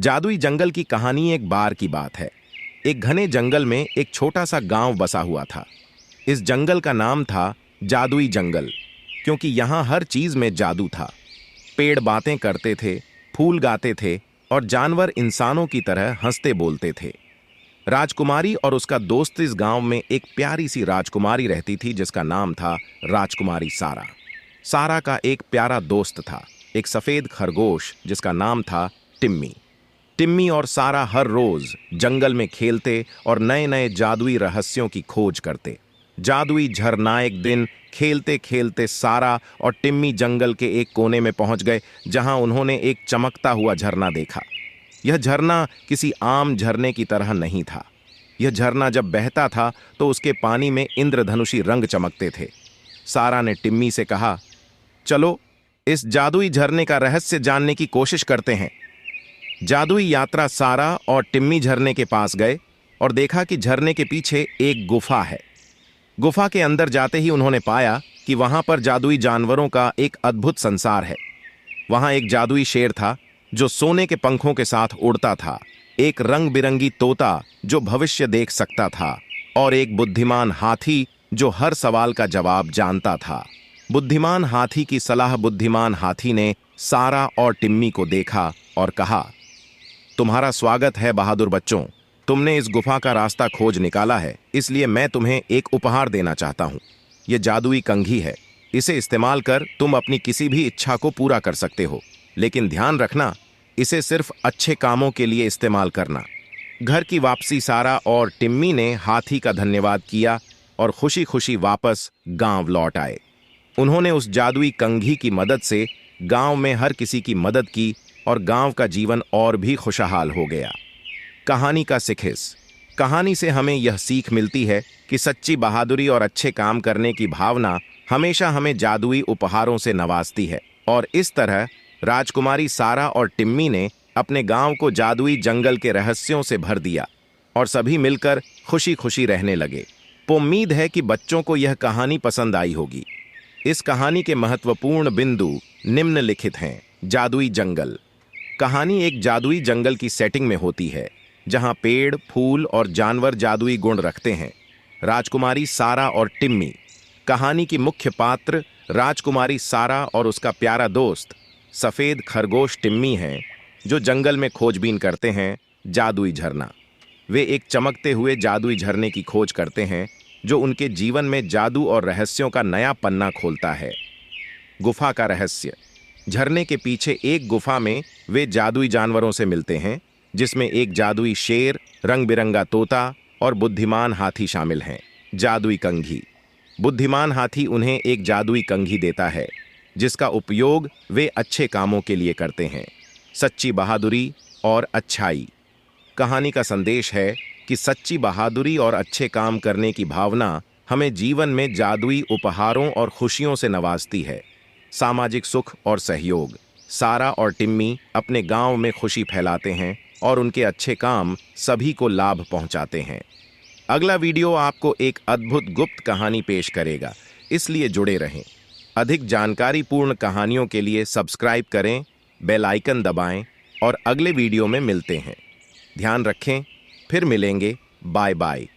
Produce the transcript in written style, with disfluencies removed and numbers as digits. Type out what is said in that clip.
जादुई जंगल की कहानी एक बार की बात है। एक घने जंगल में एक छोटा सा गांव बसा हुआ था। इस जंगल का नाम था जादुई जंगल, क्योंकि यहाँ हर चीज में जादू था। पेड़ बातें करते थे, फूल गाते थे और जानवर इंसानों की तरह हंसते बोलते थे। राजकुमारी और उसका दोस्त इस गांव में एक प्यारी सी राजकुमारी रहती थी जिसका नाम था राजकुमारी सारा। सारा का एक प्यारा दोस्त था, एक सफेद खरगोश जिसका नाम था टिम्मी। टिम्मी और सारा हर रोज जंगल में खेलते और नए नए जादुई रहस्यों की खोज करते। जादुई झरना एक दिन खेलते खेलते सारा और टिम्मी जंगल के एक कोने में पहुंच गए, जहां उन्होंने एक चमकता हुआ झरना देखा। यह झरना किसी आम झरने की तरह नहीं था। यह झरना जब बहता था तो उसके पानी में इंद्रधनुषी रंग चमकते थे। सारा ने टिम्मी से कहा, चलो इस जादुई झरने का रहस्य जानने की कोशिश करते हैं। जादुई यात्रा सारा और टिम्मी झरने के पास गए और देखा कि झरने के पीछे एक गुफा है। गुफा के अंदर जाते ही उन्होंने पाया कि वहां पर जादुई जानवरों का एक अद्भुत संसार है। वहां एक जादुई शेर था जो सोने के पंखों के साथ उड़ता था, एक रंग बिरंगी तोता जो भविष्य देख सकता था और एक बुद्धिमान हाथी जो हर सवाल का जवाब जानता था। बुद्धिमान हाथी की सलाह बुद्धिमान हाथी ने सारा और टिम्मी को देखा और कहा, तुम्हारा स्वागत है बहादुर बच्चों। तुमने इस गुफा का रास्ता खोज निकाला है, इसलिए मैं तुम्हें एक उपहार देना चाहता हूँ। यह जादुई कंघी है। इसे इस्तेमाल कर तुम अपनी किसी भी इच्छा को पूरा कर सकते हो, लेकिन ध्यान रखना, इसे सिर्फ अच्छे कामों के लिए इस्तेमाल करना। घर की वापसी सारा और टिम्मी ने हाथी का धन्यवाद किया और खुशी खुशी वापस गांव लौट आए। उन्होंने उस जादुई कंघी की मदद से गांव में हर किसी की मदद की और गांव का जीवन और भी खुशहाल हो गया। कहानी का सिखिस। कहानी से हमें यह सीख मिलती है कि सच्ची बहादुरी और अच्छे काम करने की भावना हमेशा हमें जादुई उपहारों से नवाजती है। और इस तरह राजकुमारी सारा और टिम्मी ने अपने गांव को जादुई जंगल के रहस्यों से भर दिया और सभी मिलकर खुशी खुशी रहने लगे। उम्मीद है कि बच्चों को यह कहानी पसंद आई होगी। इस कहानी के महत्वपूर्ण बिंदु निम्नलिखित हैं। जादुई जंगल। कहानी एक जादुई जंगल की सेटिंग में होती है, जहां पेड़, फूल और जानवर जादुई गुण रखते हैं। राजकुमारी सारा और टिम्मी। कहानी की मुख्य पात्र राजकुमारी सारा और उसका प्यारा दोस्त सफेद खरगोश टिम्मी हैं, जो जंगल में खोजबीन करते हैं जादुई झरना। वे एक चमकते हुए जादुई झरने की खोज करते हैं जो उनके जीवन में जादू और रहस्यों का नया पन्ना खोलता है। गुफा का रहस्य। झरने के पीछे एक गुफा में वे जादुई जानवरों से मिलते हैं, जिसमें एक जादुई शेर, रंग बिरंगा तोता और बुद्धिमान हाथी शामिल हैं। जादुई कंघी। बुद्धिमान हाथी उन्हें एक जादुई कंघी देता है, जिसका उपयोग वे अच्छे कामों के लिए करते हैं। सच्ची बहादुरी और अच्छाई। कहानी का संदेश है कि सच्ची बहादुरी और अच्छे काम करने की भावना हमें जीवन में जादुई उपहारों और खुशियों से नवाजती है। सामाजिक सुख और सहयोग। सारा और टिम्मी अपने गांव में खुशी फैलाते हैं और उनके अच्छे काम सभी को लाभ पहुंचाते हैं। अगला वीडियो आपको एक अद्भुत गुप्त कहानी पेश करेगा, इसलिए जुड़े रहें। अधिक जानकारीपूर्ण कहानियों के लिए सब्सक्राइब करें, बेल आइकन दबाएं और अगले वीडियो में मिलते हैं। ध्यान रखें, फिर मिलेंगे। Bye bye.